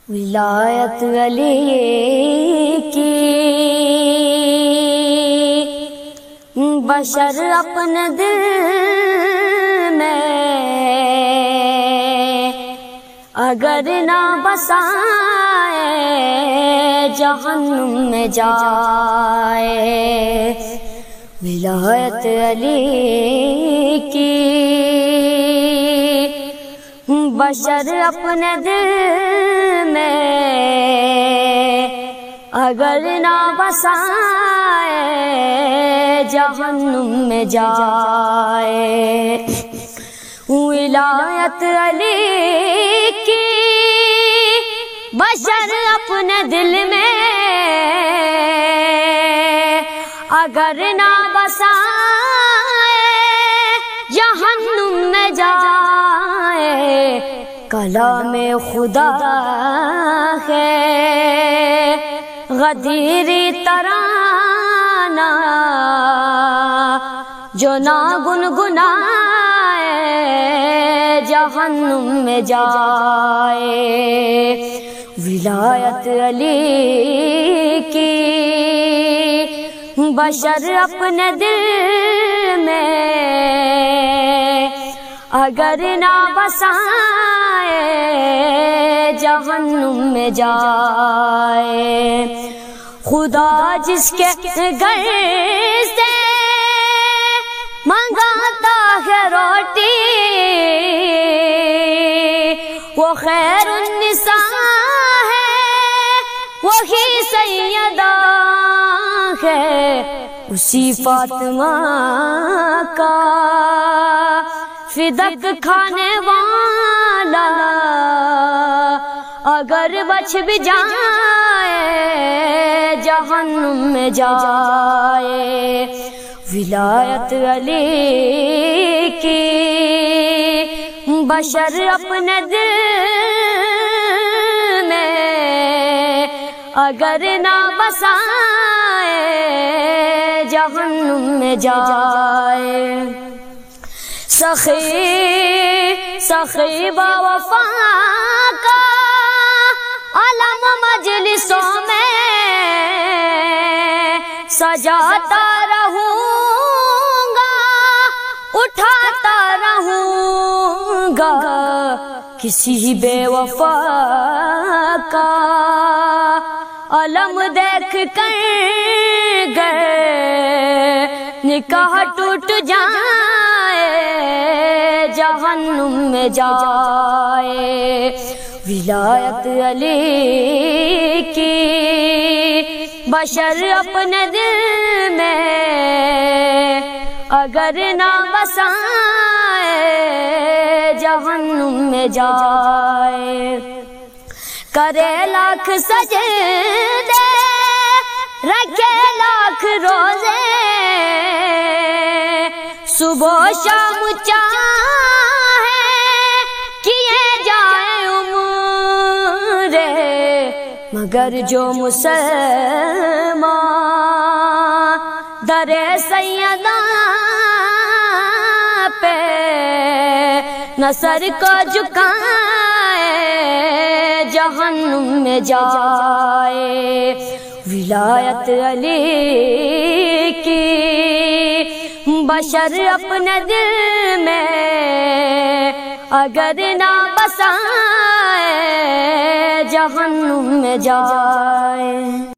ولایت علی کی بشر اپنے دل میں اگر نہ بسائے جہنم میں جائے۔ ولایت علی کی بشر اپنے دل میں اگر نہ بسائے جہنم میں جائے۔ ولایت علی کی بشر اپنے دل میں اگر نہ بسائے جہنم میں جائے۔ کلام خدا ہے غدیری ترانہ جو نہ گنگنائے جہنم میں جائے۔ ولایت علی کی بشر اپنے دل میں اگر نہ بسائے جہنم میں جائے۔ خدا جس کے گھر سے منگاتا ہے روٹی وہ خیر النساء ہے وہی سیدہ ہے۔ اسی فاطمہ کا فدق کھانے والا اگر بچ بھی جائے جہنم میں جائے۔ ولایت علی کی بشر اپنے دل میں اگر نہ بسائے جہنم میں جائے۔ سخی با وفا کا علم مجلسوں میں سجاتا رہوں گا اٹھاتا رہوں گا۔ کسی بے وفا کا علم دیکھ کر گئے نکاح ٹوٹ جائے جہنم میں جائے۔ ولایت علی کی بشر اپنے دل میں اگر نہ بسائے جہنم میں جائے۔ کرے لاکھ سجدے رکھے لاکھ روزے صبح و شام چاہے کیے جائے عمرے مگر جو مسلمان در سیدہ پہ نہ سر کو جھکائے جہنم میں جائے۔ ولایت علی کی بشر اپنے دل میں اگر نہ بسائے جہنم میں جائے۔